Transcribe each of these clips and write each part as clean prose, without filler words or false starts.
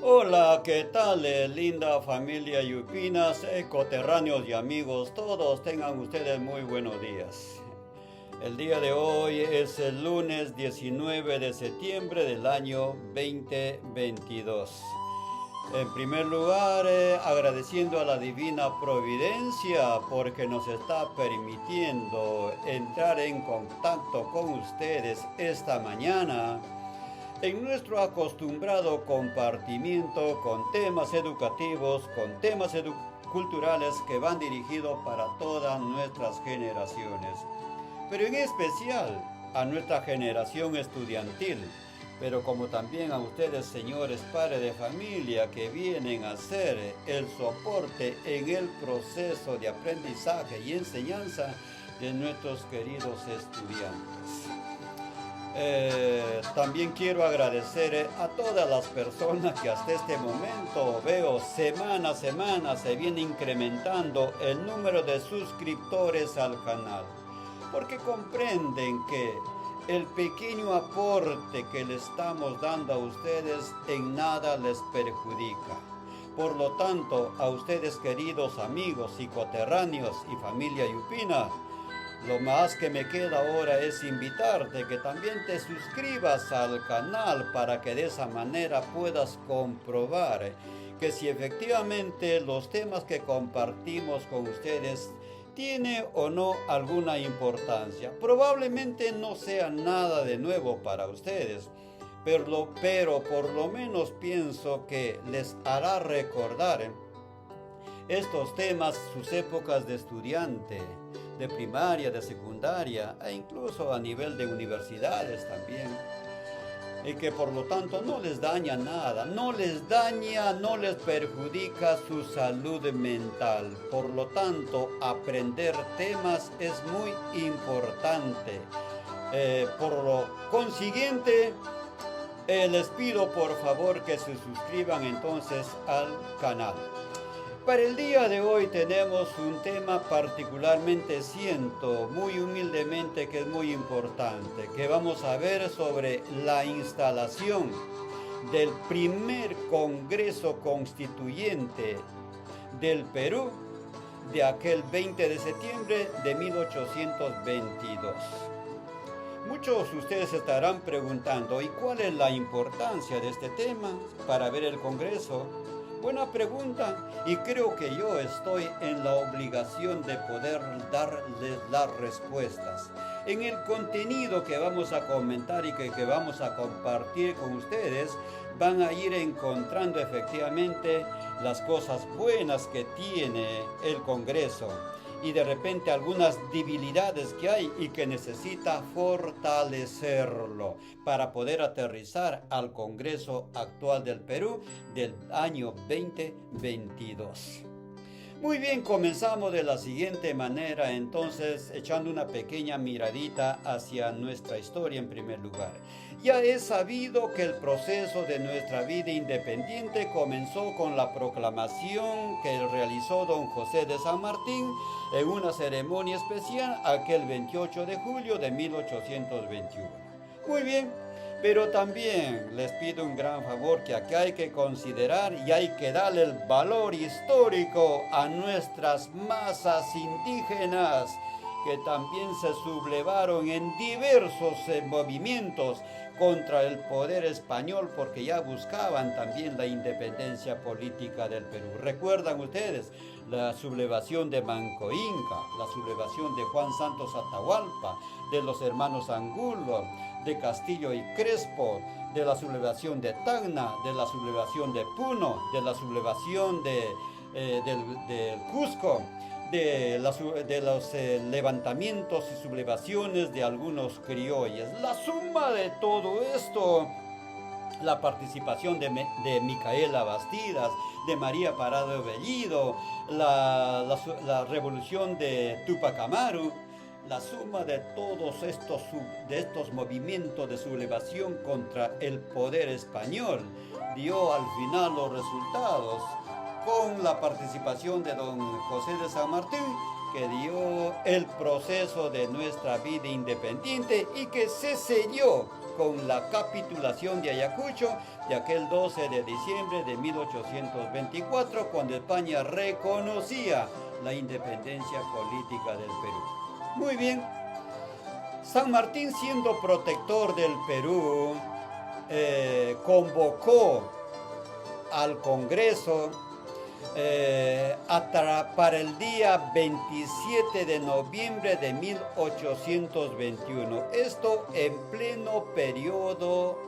Hola, ¿qué tal? Linda familia Yupinas, coterráneos y amigos, todos tengan ustedes muy buenos días. El día de hoy es el lunes 19 de septiembre del año 2022. En primer lugar, agradeciendo a la Divina Providencia porque nos está permitiendo entrar en contacto con ustedes esta mañana en nuestro acostumbrado compartimiento con temas educativos, con temas culturales que van dirigidos para todas nuestras generaciones, pero en especial a nuestra generación estudiantil, pero como también a ustedes, señores padres de familia, que vienen a ser el soporte en el proceso de aprendizaje y enseñanza de nuestros queridos estudiantes. También quiero agradecer a todas las personas que hasta este momento veo semana a semana se viene incrementando el número de suscriptores al canal, porque comprenden que el pequeño aporte que le estamos dando a ustedes en nada les perjudica. Por lo tanto, a ustedes, queridos amigos y coterráneos y familia Yupina, lo más que me queda ahora es invitarte que también te suscribas al canal para que de esa manera puedas comprobar que si efectivamente los temas que compartimos con ustedes tiene o no alguna importancia. Probablemente no sea nada de nuevo para ustedes, pero por lo menos pienso que les hará recordar estos temas, sus épocas de estudiante, de primaria, de secundaria e incluso a nivel de universidades también. Y que por lo tanto no les daña nada, no les daña, no les perjudica su salud mental. Por lo tanto, aprender temas es muy importante. Por lo consiguiente, les pido por favor que se suscriban entonces al canal. Para el día de hoy tenemos un tema particularmente, siento muy humildemente que es muy importante, que vamos a ver sobre la instalación del primer Congreso Constituyente del Perú de aquel 20 de septiembre de 1822. Muchos de ustedes estarán preguntando, ¿y cuál es la importancia de este tema para ver el Congreso? Buena pregunta, y creo que yo estoy en la obligación de poder darles las respuestas. En el contenido que vamos a comentar y que vamos a compartir con ustedes, van a ir encontrando efectivamente las cosas buenas que tiene el Congreso y de repente algunas debilidades que hay y que necesita fortalecerlo para poder aterrizar al Congreso actual del Perú del año 2022. Muy bien, comenzamos de la siguiente manera, entonces, echando una pequeña miradita hacia nuestra historia en primer lugar. Ya es sabido que el proceso de nuestra vida independiente comenzó con la proclamación que realizó don José de San Martín en una ceremonia especial aquel 28 de julio de 1821. Muy bien. Pero también les pido un gran favor que aquí hay que considerar y hay que darle el valor histórico a nuestras masas indígenas que también se sublevaron en diversos movimientos contra el poder español porque ya buscaban también la independencia política del Perú. ¿Recuerdan ustedes la sublevación de Manco Inca, la sublevación de Juan Santos Atahualpa, de los hermanos Angulo, de Castillo y Crespo, de la sublevación de Tacna, de la sublevación de Puno, de la sublevación del Cusco, de los levantamientos y sublevaciones de algunos criollos? La suma de todo esto, la participación de Micaela Bastidas, de María Parado de Bellido, la revolución de Tupac Amaru, la suma de todos estos movimientos de sublevación contra el poder español dio al final los resultados con la participación de don José de San Martín que dio el proceso de nuestra vida independiente y que se selló con la capitulación de Ayacucho de aquel 12 de diciembre de 1824, cuando España reconocía la independencia política del Perú. Muy bien, San Martín, siendo protector del Perú, convocó al Congreso para el día 27 de noviembre de 1821. Esto en pleno periodo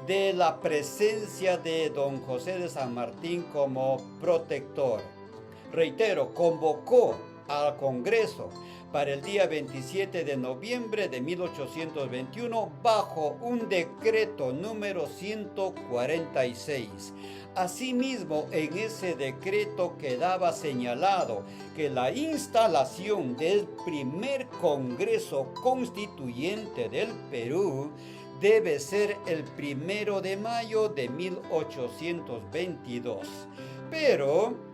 de la presencia de don José de San Martín como protector. Reitero, convocó al Congreso para el día 27 de noviembre de 1821 bajo un decreto número 146. Asimismo, en ese decreto quedaba señalado que la instalación del primer Congreso Constituyente del Perú debe ser el 1 de mayo de 1822. Pero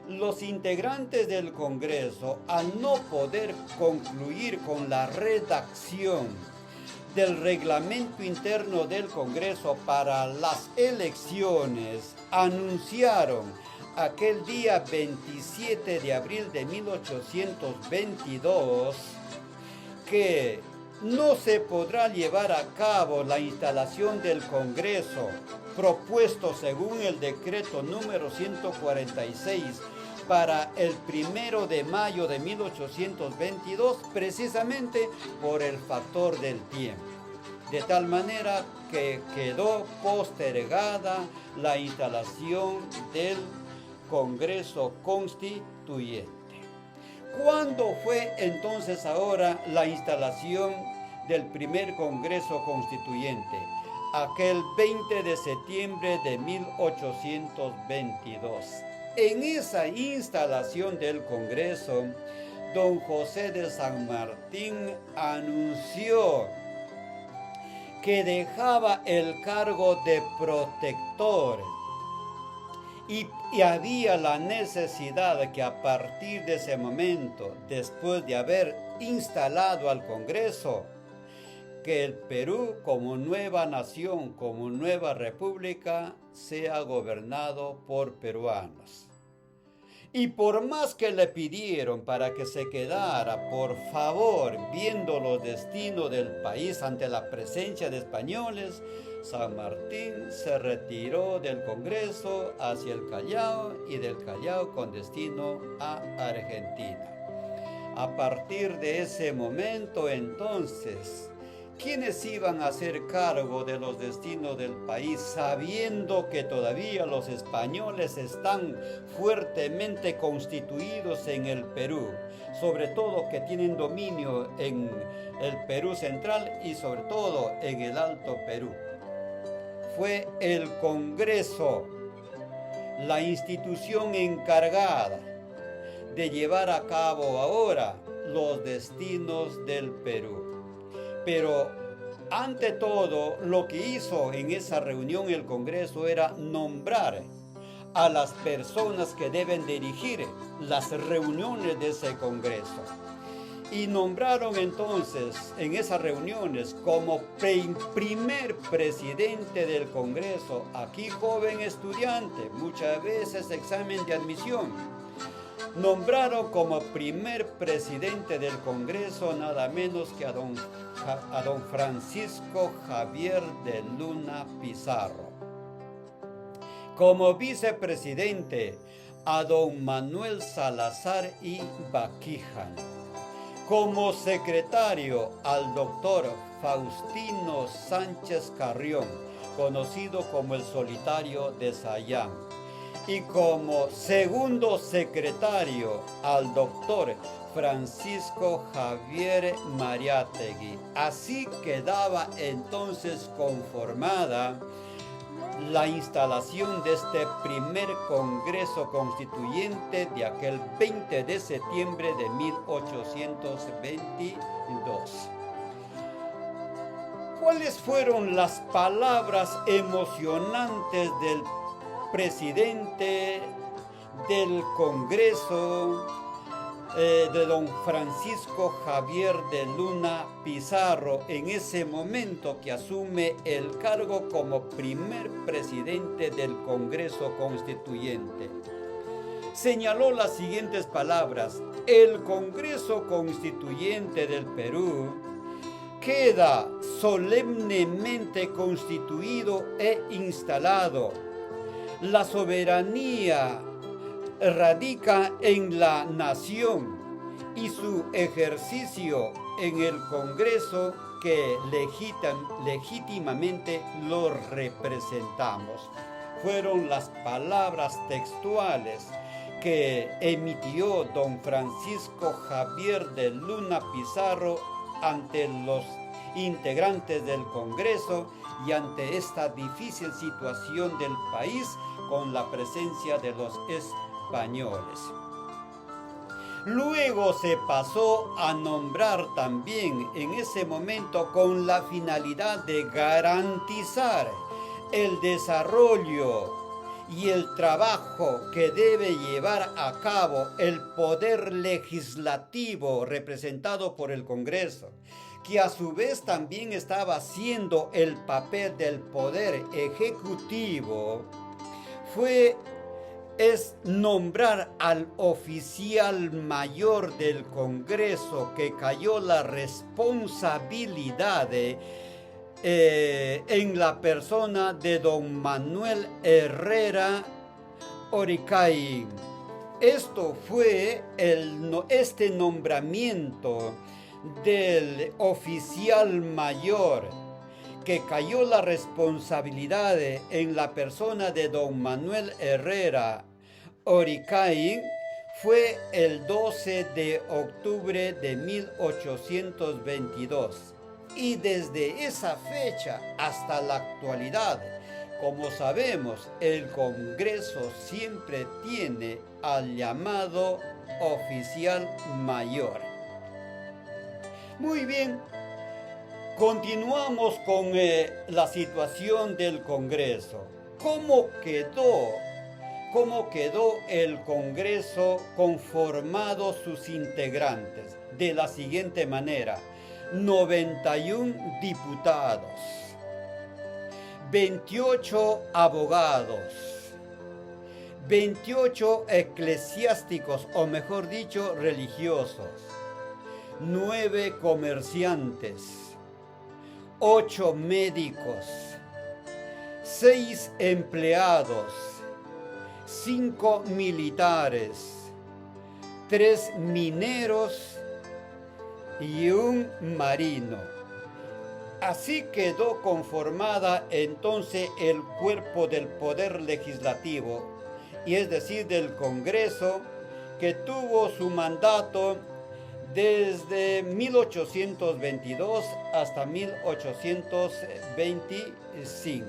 los integrantes del Congreso, al no poder concluir con la redacción del reglamento interno del Congreso para las elecciones, anunciaron aquel día 27 de abril de 1822 que no se podrá llevar a cabo la instalación del Congreso propuesto según el decreto número 146 para el 1 de mayo de 1822, precisamente por el factor del tiempo. De tal manera que quedó postergada la instalación del Congreso Constituyente. ¿Cuándo fue entonces ahora la instalación del primer Congreso Constituyente? Aquel 20 de septiembre de 1822. En esa instalación del Congreso, don José de San Martín anunció que dejaba el cargo de protector y había la necesidad que a partir de ese momento, después de haber instalado al Congreso, que el Perú como nueva nación, como nueva república, sea gobernado por peruanos. Y por más que le pidieron para que se quedara, por favor, viendo los destinos del país ante la presencia de españoles, San Martín se retiró del Congreso hacia el Callao y del Callao con destino a Argentina. A partir de ese momento, entonces, ¿quiénes iban a hacer cargo de los destinos del país, sabiendo que todavía los españoles están fuertemente constituidos en el Perú? Sobre todo que tienen dominio en el Perú central y sobre todo en el Alto Perú. Fue el Congreso la institución encargada de llevar a cabo ahora los destinos del Perú. Pero ante todo, lo que hizo en esa reunión el Congreso era nombrar a las personas que deben dirigir las reuniones de ese Congreso. Y nombraron entonces en esas reuniones como primer presidente del Congreso, aquí joven estudiante, muchas veces examen de admisión. Nombraron como primer presidente del Congreso nada menos que a don Francisco Javier de Luna Pizarro. Como vicepresidente a don Manuel Salazar y Baquiján. Como secretario al doctor Faustino Sánchez Carrión, conocido como el Solitario de Sayán. Y como segundo secretario al doctor Francisco Javier Mariátegui. Así quedaba entonces conformada la instalación de este primer Congreso Constituyente de aquel 20 de septiembre de 1822. ¿Cuáles fueron las palabras emocionantes del presidente del Congreso de don Francisco Javier de Luna Pizarro, en ese momento que asume el cargo como primer presidente del Congreso Constituyente. Señaló las siguientes palabras: el Congreso Constituyente del Perú queda solemnemente constituido e instalado. La soberanía radica en la nación y su ejercicio en el Congreso que legítimamente lo representamos. Fueron las palabras textuales que emitió don Francisco Javier de Luna Pizarro ante los integrantes del Congreso y ante esta difícil situación del país con la presencia de los españoles. Luego se pasó a nombrar también en ese momento, con la finalidad de garantizar el desarrollo y el trabajo que debe llevar a cabo el poder legislativo representado por el Congreso, que a su vez también estaba haciendo el papel del poder ejecutivo, es nombrar al oficial mayor del Congreso, que cayó la responsabilidad en la persona de don Manuel Herrera Oricay. Esto fue este nombramiento del oficial mayor, que cayó la responsabilidad en la persona de don Manuel Herrera Oricay, fue el 12 de octubre de 1822. Y desde esa fecha hasta la actualidad, como sabemos, el Congreso siempre tiene al llamado oficial mayor. Muy bien, continuamos con la situación del Congreso. ¿Cómo quedó el Congreso conformado sus integrantes? De la siguiente manera: 91 diputados, 28 abogados, 28 eclesiásticos, o mejor dicho, religiosos, 9 comerciantes, 8 médicos, 6 empleados, 5 militares, 3 mineros y un marino. Así quedó conformada entonces el cuerpo del poder legislativo, y es decir, del Congreso, que tuvo su mandato desde 1822 hasta 1825.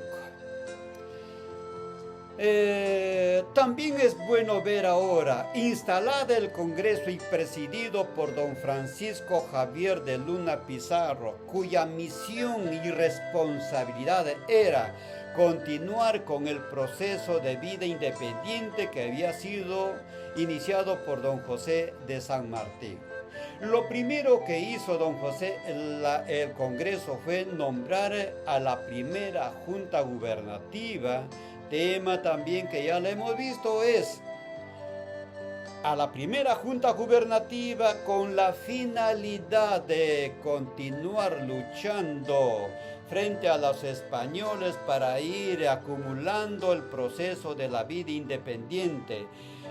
También es bueno ver ahora, instalada el Congreso y presidido por don Francisco Javier de Luna Pizarro, cuya misión y responsabilidad era continuar con el proceso de vida independiente que había sido iniciado por don José de San Martín. Lo primero que hizo don José, el Congreso, fue nombrar a la primera Junta Gubernativa. Tema también que ya lo hemos visto es a la primera Junta Gubernativa con la finalidad de continuar luchando frente a los españoles para ir acumulando el proceso de la vida independiente.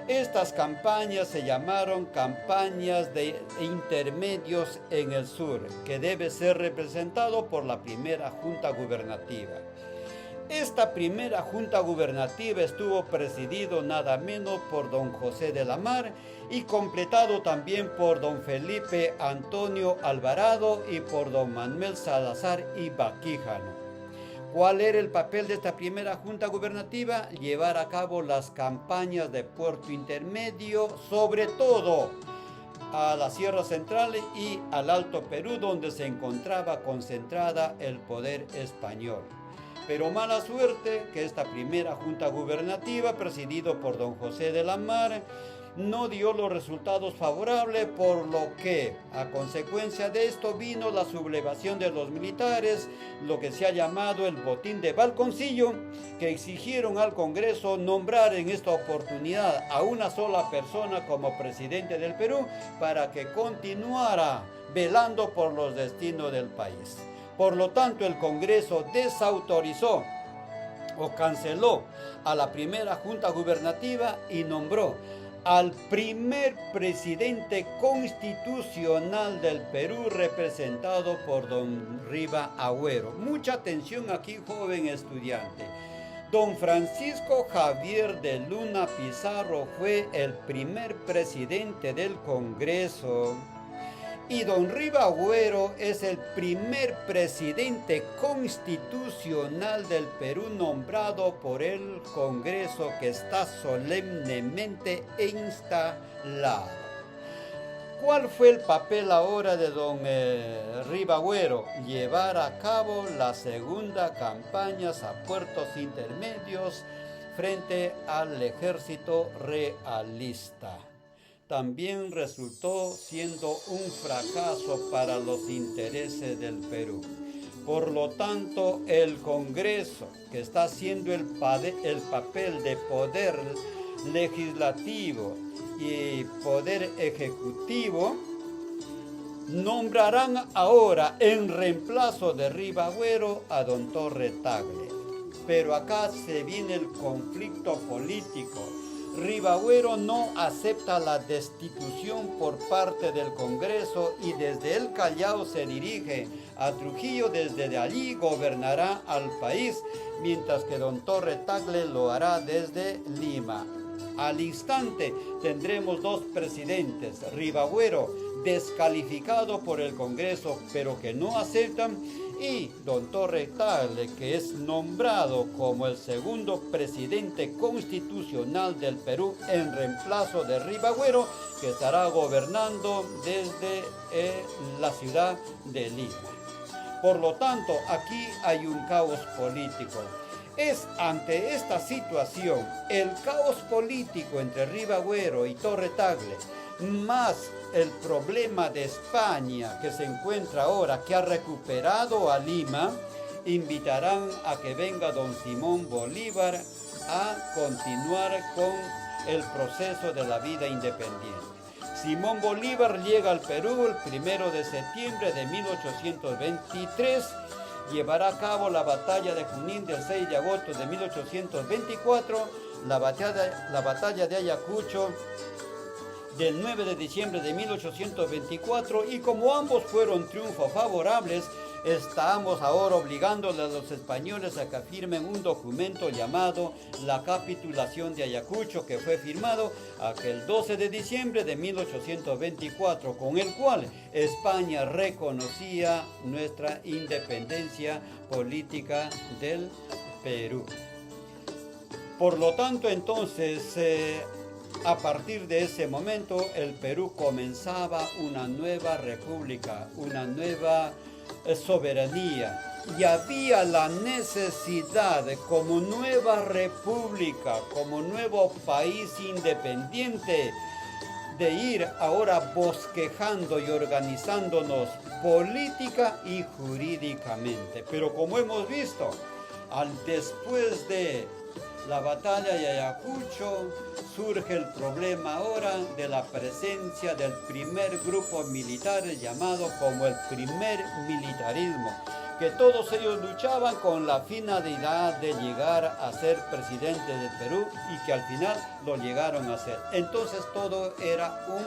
Estas campañas se llamaron campañas de intermedios en el sur, que debe ser representado por la primera Junta Gubernativa. Esta primera Junta Gubernativa estuvo presidido nada menos por don José de la Mar y completado también por don Felipe Antonio Alvarado y por don Manuel Salazar y Baquijano. ¿Cuál era el papel de esta primera Junta Gubernativa? Llevar a cabo las campañas de Puerto Intermedio, sobre todo a la Sierra Central y al Alto Perú, donde se encontraba concentrada el poder español. Pero mala suerte que esta primera Junta Gubernativa, presidido por don José de la Mar, no dio los resultados favorables, por lo que a consecuencia de esto vino la sublevación de los militares, lo que se ha llamado el botín de Balconcillo, que exigieron al Congreso nombrar en esta oportunidad a una sola persona como presidente del Perú para que continuara velando por los destinos del país. Por lo tanto, el Congreso desautorizó o canceló a la primera junta gubernativa y nombró al primer presidente constitucional del Perú, representado por don Riva Agüero. Mucha atención aquí, joven estudiante. Don Francisco Javier de Luna Pizarro fue el primer presidente del Congreso. Y don Riva Agüero es el primer presidente constitucional del Perú nombrado por el Congreso, que está solemnemente instalado. ¿Cuál fue el papel ahora de don Riva Agüero? Llevar a cabo la segunda campaña a puertos intermedios frente al ejército realista. También resultó siendo un fracaso para los intereses del Perú. Por lo tanto, el Congreso, que está haciendo el papel de poder legislativo y poder ejecutivo, nombrarán ahora en reemplazo de Riva Agüero a don Torre Tagle. Pero acá se viene el conflicto político. Riva Agüero no acepta la destitución por parte del Congreso y desde el Callao se dirige a Trujillo. Desde allí gobernará al país, mientras que don Torre Tagle lo hará desde Lima. Al instante tendremos dos presidentes: Riva Agüero, descalificado por el Congreso pero que no aceptan, y don Torre Tagle, que es nombrado como el segundo presidente constitucional del Perú en reemplazo de Riva Agüero, que estará gobernando desde la ciudad de Lima. Por lo tanto, aquí hay un caos político. Es ante esta situación, el caos político entre Riva Agüero y Torre Tagle, más el problema de España que se encuentra ahora, que ha recuperado a Lima, invitarán a que venga don Simón Bolívar a continuar con el proceso de la vida independiente. Simón Bolívar llega al Perú el 1 de septiembre de 1823, llevará a cabo la batalla de Junín del 6 de agosto de 1824, la batalla de Ayacucho del 9 de diciembre de 1824, y como ambos fueron triunfos favorables, estamos ahora obligándole a los españoles a que firmen un documento llamado la Capitulación de Ayacucho, que fue firmado aquel 12 de diciembre de 1824, con el cual España reconocía nuestra independencia política del Perú. Por lo tanto, entonces, a partir de ese momento, el Perú comenzaba una nueva república, una nueva soberanía, y había la necesidad, como nueva república, como nuevo país independiente, de ir ahora bosquejando y organizándonos política y jurídicamente. Pero como hemos visto, después de la batalla de Ayacucho, surge el problema ahora de la presencia del primer grupo militar, llamado como el primer militarismo, que todos ellos luchaban con la finalidad de llegar a ser presidente del Perú, y que al final lo llegaron a ser. Entonces todo era un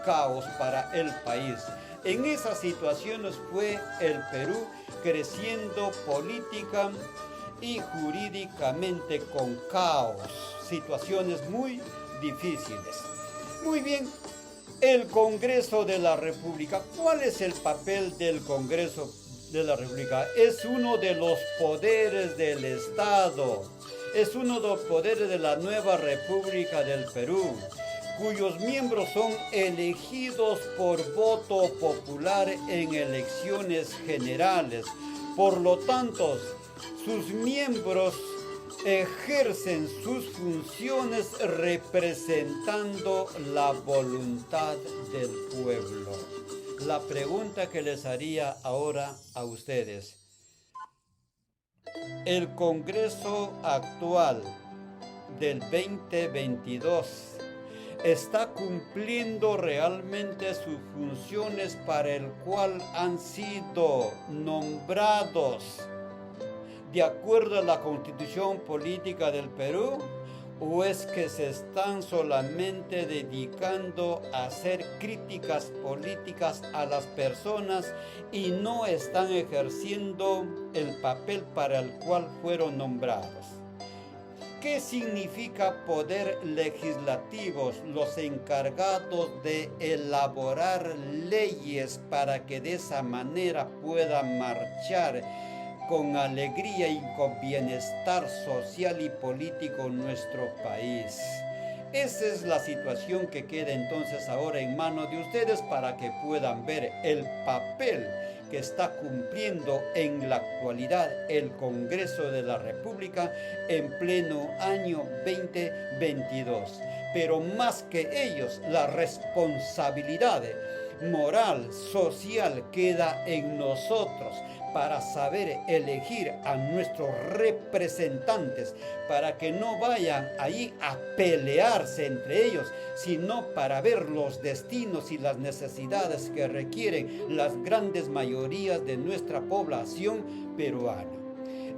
caos para el país. En esas situaciones fue el Perú creciendo política y jurídicamente con caos, situaciones muy difíciles. Muy bien, el Congreso de la República. ¿Cuál es el papel del Congreso de la República? Es uno de los poderes del Estado, es uno de los poderes de la nueva República del Perú, cuyos miembros son elegidos por voto popular en elecciones generales. Por lo tanto, sus miembros ejercen sus funciones representando la voluntad del pueblo. La pregunta que les haría ahora a ustedes: ¿el Congreso actual del 2022 está cumpliendo realmente sus funciones para el cual han sido nombrados de acuerdo a la Constitución Política del Perú? ¿O es que se están solamente dedicando a hacer críticas políticas a las personas y no están ejerciendo el papel para el cual fueron nombrados? ¿Qué significa poder legislativos, los encargados de elaborar leyes para que de esa manera puedan marchar con alegría y con bienestar social y político en nuestro país? Esa es la situación que queda entonces ahora en manos de ustedes para que puedan ver el papel que está cumpliendo en la actualidad el Congreso de la República en pleno año 2022. Pero más que ellos, la responsabilidad moral, social queda en nosotros para saber elegir a nuestros representantes, para que no vayan ahí a pelearse entre ellos, sino para ver los destinos y las necesidades que requieren las grandes mayorías de nuestra población peruana.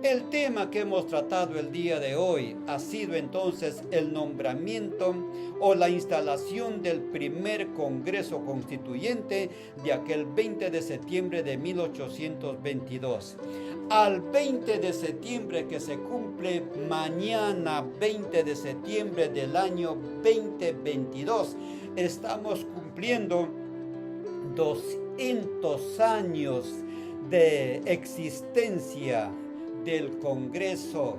El tema que hemos tratado el día de hoy ha sido entonces el nombramiento o la instalación del primer Congreso Constituyente de aquel 20 de septiembre de 1822. Al 20 de septiembre que se cumple mañana, 20 de septiembre del año 2022, estamos cumpliendo 200 años de existencia del Congreso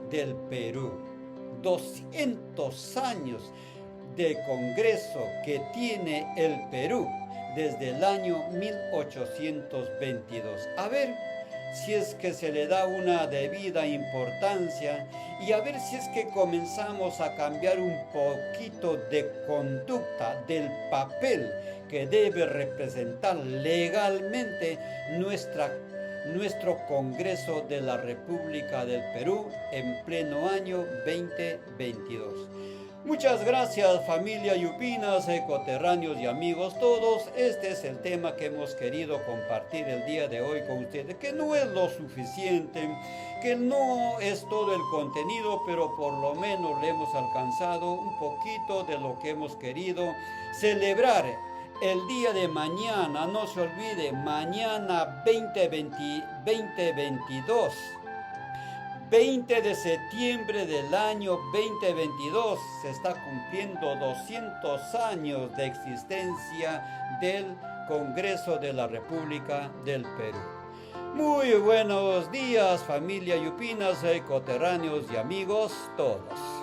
del Perú. 200 años de Congreso que tiene el Perú desde el año 1822. A ver si es que se le da una debida importancia y a ver si es que comenzamos a cambiar un poquito de conducta del papel que debe representar legalmente nuestro Congreso de la República del Perú en pleno año 2022. Muchas gracias, familia Yupinas, coterráneos y amigos todos. Este es el tema que hemos querido compartir el día de hoy con ustedes, que no es lo suficiente, que no es todo el contenido, pero por lo menos le hemos alcanzado un poquito de lo que hemos querido celebrar el día de mañana. No se olvide, mañana 2022, 20 de septiembre del año 2022, se está cumpliendo 200 años de existencia del Congreso de la República del Perú. Muy buenos días, familia Yupinas, coterráneos y amigos todos.